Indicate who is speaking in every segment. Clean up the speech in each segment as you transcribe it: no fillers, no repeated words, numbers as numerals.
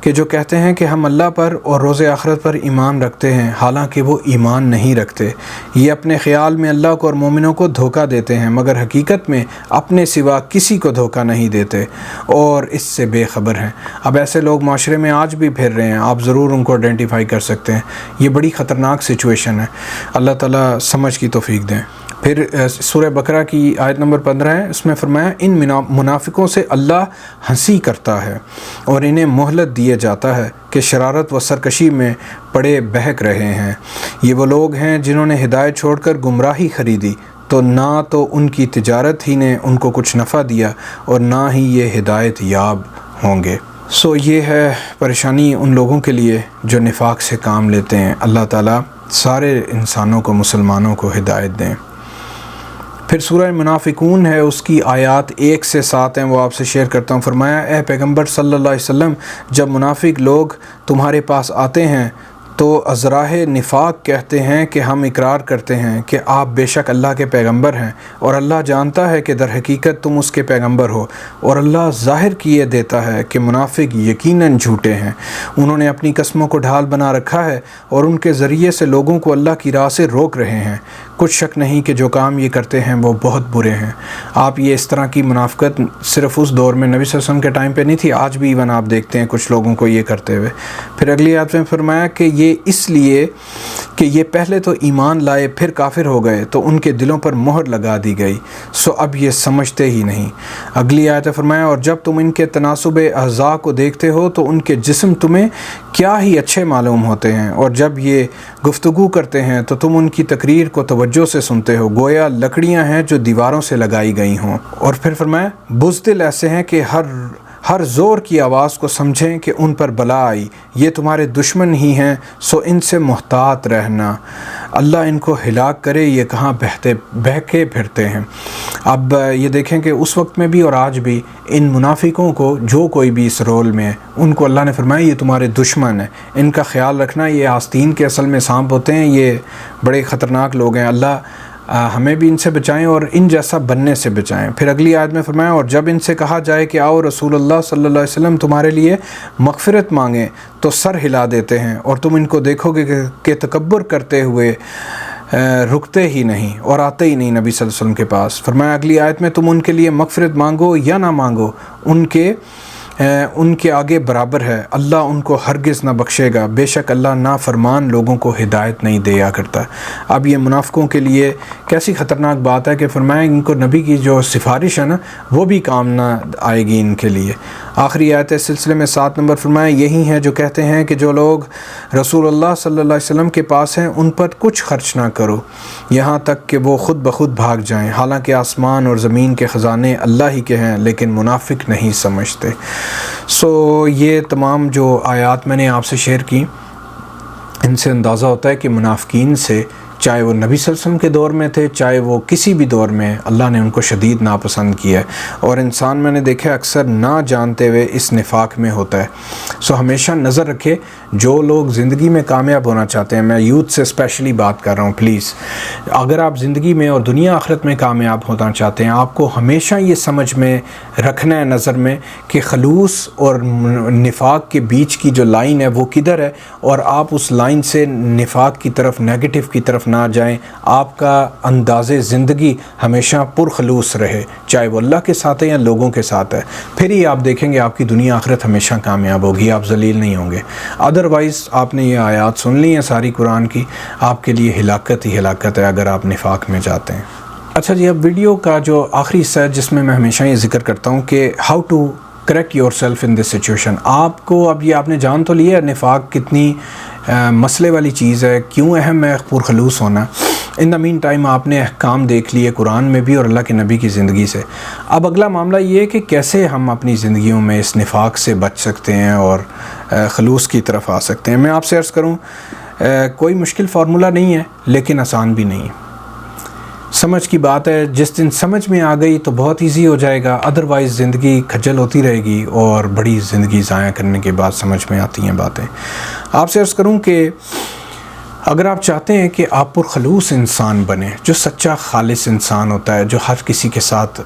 Speaker 1: کہ جو کہتے ہیں کہ ہم اللہ پر اور روز آخرت پر ایمان رکھتے ہیں، حالانکہ وہ ایمان نہیں رکھتے۔ یہ اپنے خیال میں اللہ کو اور مومنوں کو دھوکہ دیتے ہیں، مگر حقیقت میں اپنے سوا کسی کو دھوکہ نہیں دیتے اور اس سے بے خبر ہیں۔ اب ایسے لوگ معاشرے میں آج بھی پھر رہے ہیں، آپ ضرور ان کو آئیڈینٹیفائی کر سکتے ہیں۔ یہ بڑی خطرناک سچویشن ہے، اللہ تعالیٰ سمجھ کی توفیق دیں۔ پھر سورہ بقرہ کی آیت نمبر 15 ہے، اس میں فرمایا ان منافقوں سے اللہ ہنسی کرتا ہے اور انہیں مہلت دیے جاتا ہے کہ شرارت و سرکشی میں پڑے بہک رہے ہیں۔ یہ وہ لوگ ہیں جنہوں نے ہدایت چھوڑ کر گمراہی خریدی، تو نہ تو ان کی تجارت ہی نے ان کو کچھ نفع دیا اور نہ ہی یہ ہدایت یاب ہوں گے۔ یہ ہے پریشانی ان لوگوں کے لیے جو نفاق سے کام لیتے ہیں۔ اللہ تعالیٰ سارے انسانوں کو، مسلمانوں کو ہدایت دیں۔ پھر سورہ منافقون ہے، اس کی آیات 1 سے 7 ہیں، وہ آپ سے شیئر کرتا ہوں۔ فرمایا اے پیغمبر صلی اللہ علیہ وسلم، جب منافق لوگ تمہارے پاس آتے ہیں تو ازراہ نفاق کہتے ہیں کہ ہم اقرار کرتے ہیں کہ آپ بے شک اللہ کے پیغمبر ہیں، اور اللہ جانتا ہے کہ در حقیقت تم اس کے پیغمبر ہو، اور اللہ ظاہر کیے دیتا ہے کہ منافق یقیناً جھوٹے ہیں۔ انہوں نے اپنی قسموں کو ڈھال بنا رکھا ہے اور ان کے ذریعے سے لوگوں کو اللہ کی راہ سے روک رہے ہیں۔ کچھ شک نہیں کہ جو کام یہ کرتے ہیں وہ بہت برے ہیں۔ آپ یہ اس طرح کی منافقت صرف اس دور میں نبی صلی اللہ علیہ وسلم کے ٹائم پہ نہیں تھی، آج بھی ایون آپ دیکھتے ہیں کچھ لوگوں کو یہ کرتے ہوئے۔ پھر اگلی آیت میں فرمایا کہ یہ اس لیے کہ یہ پہلے تو ایمان لائے پھر کافر ہو گئے تو ان کے دلوں پر مہر لگا دی گئی، سو اب یہ سمجھتے ہی نہیں۔ اگلی آیت میں فرمایا اور جب تم ان کے تناسب اعضاء کو دیکھتے ہو تو ان کے جسم تمہیں کیا ہی اچھے معلوم ہوتے ہیں، اور جب یہ گفتگو کرتے ہیں تو تم ان کی تقریر کو توجہ سے سنتے ہو، گویا لکڑیاں ہیں جو دیواروں سے لگائی گئی ہوں۔ اور پھر فرمایا بزدل ایسے ہیں کہ ہر زور کی آواز کو سمجھیں کہ ان پر بلا آئی، یہ تمہارے دشمن ہی ہیں، سو ان سے محتاط رہنا، اللہ ان کو ہلاک کرے، یہ کہاں بہکے پھرتے ہیں۔ اب یہ دیکھیں کہ اس وقت میں بھی اور آج بھی ان منافقوں کو، جو کوئی بھی اس رول میں ہے، ان کو اللہ نے فرمایا یہ تمہارے دشمن ہیں، ان کا خیال رکھنا، یہ آستین کے اصل میں سانپ ہوتے ہیں، یہ بڑے خطرناک لوگ ہیں، اللہ ہمیں بھی ان سے بچائیں اور ان جیسا بننے سے بچائیں۔ پھر اگلی آیت میں فرمایا اور جب ان سے کہا جائے کہ آؤ رسول اللہ صلی اللہ علیہ وسلم تمہارے لیے مغفرت مانگیں تو سر ہلا دیتے ہیں، اور تم ان کو دیکھو گے کہ تکبر کرتے ہوئے رکتے ہی نہیں اور آتے ہی نہیں نبی صلی اللہ علیہ وسلم کے پاس۔ فرمایا اگلی آیت میں تم ان کے لیے مغفرت مانگو یا نہ مانگو، ان کے آگے برابر ہے، اللہ ان کو ہرگز نہ بخشے گا، بے شک اللہ نافرمان لوگوں کو ہدایت نہیں دیا کرتا۔ اب یہ منافقوں کے لیے کیسی خطرناک بات ہے کہ فرمایا ان کو نبی کی جو سفارش ہے نا وہ بھی کام نہ آئے گی ان کے لیے۔ آخری آیت اس سلسلے میں 7 نمبر فرمایا یہی ہیں جو کہتے ہیں کہ جو لوگ رسول اللہ صلی اللہ علیہ وسلم کے پاس ہیں ان پر کچھ خرچ نہ کرو یہاں تک کہ وہ خود بخود بھاگ جائیں، حالانکہ آسمان اور زمین کے خزانے اللہ ہی کے ہیں، لیکن منافق نہیں سمجھتے۔ یہ تمام جو آیات میں نے آپ سے شیئر کی، ان سے اندازہ ہوتا ہے کہ منافقین سے، چاہے وہ نبی صلی اللہ علیہ وسلم کے دور میں تھے، چاہے وہ کسی بھی دور میں، اللہ نے ان کو شدید ناپسند کیا ہے، اور انسان میں نے دیکھا اکثر نہ جانتے ہوئے اس نفاق میں ہوتا ہے۔ ہمیشہ نظر رکھے جو لوگ زندگی میں کامیاب ہونا چاہتے ہیں، میں یوتھ سے اسپیشلی بات کر رہا ہوں، پلیز اگر آپ زندگی میں اور دنیا آخرت میں کامیاب ہونا چاہتے ہیں، آپ کو ہمیشہ یہ سمجھ میں رکھنا ہے نظر میں کہ خلوص اور نفاق کے بیچ کی جو لائن ہے وہ کدھر ہے، اور آپ اس لائن سے نفاق کی طرف، نیگیٹو کی طرف نہ جائیں۔ آپ کا انداز زندگی ہمیشہ پرخلوص رہے، چاہے وہ اللہ کے ساتھ ہے یا لوگوں کے ساتھ ہے، پھر ہی آپ دیکھیں گے آپ کی دنیا آخرت ہمیشہ کامیاب ہوگی، آپ ذلیل نہیں ہوں گے۔ ادروائز آپ نے یہ آیات سن لی ہیں ساری قرآن کی، آپ کے لیے ہلاکت ہی ہلاکت ہے اگر آپ نفاق میں جاتے ہیں۔ اچھا جی، اب ویڈیو کا جو آخری حصہ ہے جس میں ہمیشہ یہ ذکر کرتا ہوں کہ how to correct yourself in this situation. آپ کو اب یہ آپ نے جان تو لیا ہے نفاق کتنی مسئلے والی چیز ہے، کیوں اہم ہے پرخلوص ہونا۔ ان دا مین ٹائم آپ نے احکام دیکھ لیے قرآن میں بھی اور اللہ کے نبی کی زندگی سے۔ اب اگلا معاملہ یہ ہے کہ کیسے ہم اپنی زندگیوں میں اس نفاق سے بچ سکتے ہیں اور خلوص کی طرف آ سکتے ہیں۔ میں آپ سے عرض کروں کوئی مشکل فارمولہ نہیں ہے لیکن آسان بھی نہیں ہے، سمجھ کی بات ہے۔ جس دن سمجھ میں آ گئی تو بہت ایزی ہو جائے گا، ادروائز زندگی کھجل ہوتی رہے گی اور بڑی زندگی ضائع کرنے کے بعد سمجھ میں آتی ہیں باتیں۔ آپ سے عرض کروں کہ اگر آپ چاہتے ہیں کہ آپ پرخلوص انسان بنیں، جو سچا خالص انسان ہوتا ہے، جو ہر کسی کے ساتھ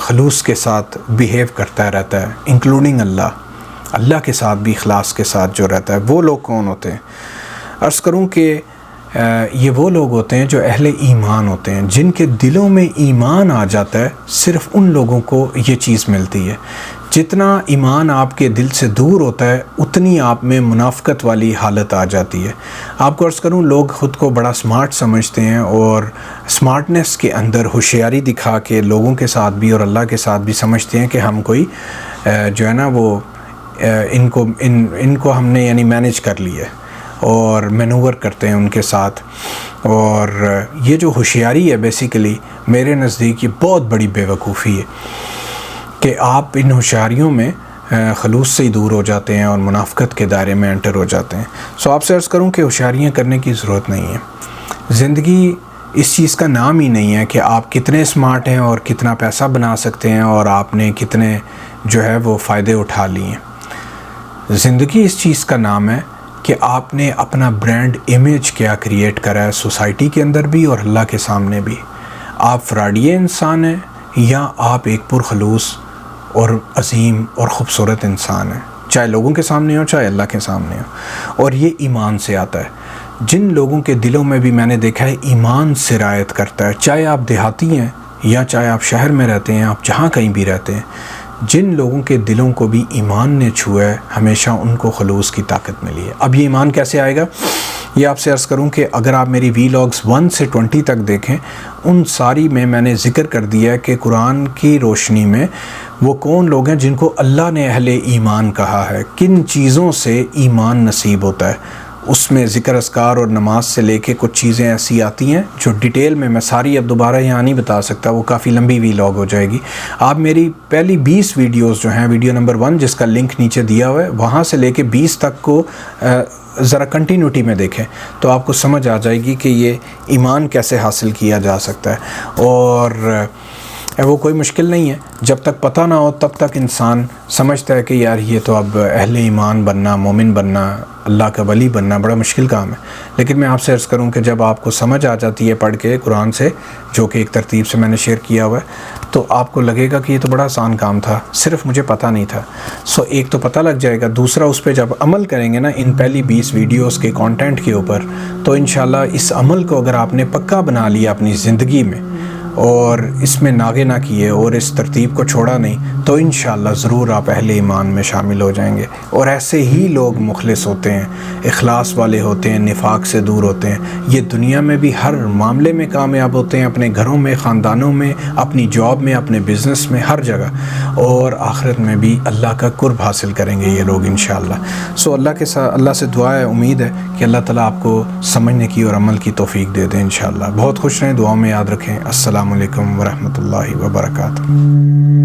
Speaker 1: خلوص کے ساتھ بیہیو کرتا رہتا ہے، انکلوڈنگ اللہ، اللہ کے ساتھ بھی اخلاص کے ساتھ جو رہتا ہے، وہ لوگ کون ہوتے ہیں؟ عرض کروں کہ یہ وہ لوگ ہوتے ہیں جو اہل ایمان ہوتے ہیں، جن کے دلوں میں ایمان آ جاتا ہے، صرف ان لوگوں کو یہ چیز ملتی ہے۔ جتنا ایمان آپ کے دل سے دور ہوتا ہے اتنی آپ میں منافقت والی حالت آ جاتی ہے۔ آپ کو عرض کروں، لوگ خود کو بڑا سمارٹ سمجھتے ہیں اور سمارٹنس کے اندر ہوشیاری دکھا کے لوگوں کے ساتھ بھی اور اللہ کے ساتھ بھی سمجھتے ہیں کہ ہم کوئی جو ہے نا وہ ان کو ہم نے یعنی مینیج کر لیا ہے اور مینوور کرتے ہیں ان کے ساتھ۔ اور یہ جو ہوشیاری ہے بیسیکلی میرے نزدیک یہ بہت بڑی بے وقوفی ہے کہ آپ ان ہوشیاریوں میں خلوص سے ہی دور ہو جاتے ہیں اور منافقت کے دائرے میں انٹر ہو جاتے ہیں۔ آپ سے عرض کروں کہ ہوشیاریاں کرنے کی ضرورت نہیں ہے۔ زندگی اس چیز کا نام ہی نہیں ہے کہ آپ کتنے سمارٹ ہیں اور کتنا پیسہ بنا سکتے ہیں اور آپ نے کتنے جو ہے وہ فائدے اٹھا لیے ہیں۔ زندگی اس چیز کا نام ہے کہ آپ نے اپنا برانڈ امیج کیا کریٹ کرا ہے سوسائٹی کے اندر بھی اور اللہ کے سامنے بھی۔ آپ فراڈیے انسان ہیں یا آپ ایک پرخلوص اور عظیم اور خوبصورت انسان ہیں، چاہے لوگوں کے سامنے ہو چاہے اللہ کے سامنے ہو۔ اور یہ ایمان سے آتا ہے۔ جن لوگوں کے دلوں میں بھی میں نے دیکھا ہے ایمان سرایت کرتا ہے، چاہے آپ دیہاتی ہیں یا چاہے آپ شہر میں رہتے ہیں، آپ جہاں کہیں بھی رہتے ہیں، جن لوگوں کے دلوں کو بھی ایمان نے چھوا ہے ہمیشہ ان کو خلوص کی طاقت ملی ہے۔ اب یہ ایمان کیسے آئے گا؟ یہ آپ سے عرض کروں کہ اگر آپ میری ویلاگز 1 سے 20 تک دیکھیں، ان ساری میں نے ذکر کر دیا ہے کہ قرآن کی روشنی میں وہ کون لوگ ہیں جن کو اللہ نے اہل ایمان کہا ہے، کن چیزوں سے ایمان نصیب ہوتا ہے۔ اس میں ذکر اذکار اور نماز سے لے کے کچھ چیزیں ایسی آتی ہیں جو ڈیٹیل میں ساری اب دوبارہ یہاں نہیں بتا سکتا، وہ کافی لمبی ویلاگ ہو جائے گی۔ آپ میری پہلی 20 ویڈیوز جو ہیں، ویڈیو نمبر 1 جس کا لنک نیچے دیا ہوا ہے، وہاں سے لے کے 20 تک کو ذرا کنٹینیوٹی میں دیکھیں تو آپ کو سمجھ آ جائے گی کہ یہ ایمان کیسے حاصل کیا جا سکتا ہے۔ اور وہ کوئی مشکل نہیں ہے، جب تک پتہ نہ ہو تب تک انسان سمجھتا ہے کہ یار یہ تو اب اہل ایمان بننا، مومن بننا، اللہ کا ولی بننا بڑا مشکل کام ہے۔ لیکن میں آپ سے عرض کروں کہ جب آپ کو سمجھ آ جاتی ہے پڑھ کے قرآن سے، جو کہ ایک ترتیب سے میں نے شیئر کیا ہوا ہے، تو آپ کو لگے گا کہ یہ تو بڑا آسان کام تھا، صرف مجھے پتہ نہیں تھا۔ ایک تو پتہ لگ جائے گا، دوسرا اس پہ جب عمل کریں گے نا ان پہلی 20 ویڈیوز کے کانٹینٹ کے اوپر، تو انشاءاللہ اس عمل کو اگر آپ نے پکا بنا لیا اپنی زندگی میں اور اس میں ناغے نہ کیے اور اس ترتیب کو چھوڑا نہیں، تو انشاءاللہ ضرور آپ اہل ایمان میں شامل ہو جائیں گے۔ اور ایسے ہی لوگ مخلص ہوتے ہیں، اخلاص والے ہوتے ہیں، نفاق سے دور ہوتے ہیں، یہ دنیا میں بھی ہر معاملے میں کامیاب ہوتے ہیں، اپنے گھروں میں، خاندانوں میں، اپنی جاب میں، اپنے بزنس میں، ہر جگہ، اور آخرت میں بھی اللہ کا قرب حاصل کریں گے یہ لوگ انشاءاللہ۔ اللہ سے دعا ہے، امید ہے کہ اللہ تعالیٰ آپ کو سمجھنے کی اور عمل کی توفیق دے دیں انشاءاللہ۔ بہت خوش رہیں، دعاؤں میں یاد رکھیں۔ السلام علیکم ورحمۃ اللہ وبرکاتہ۔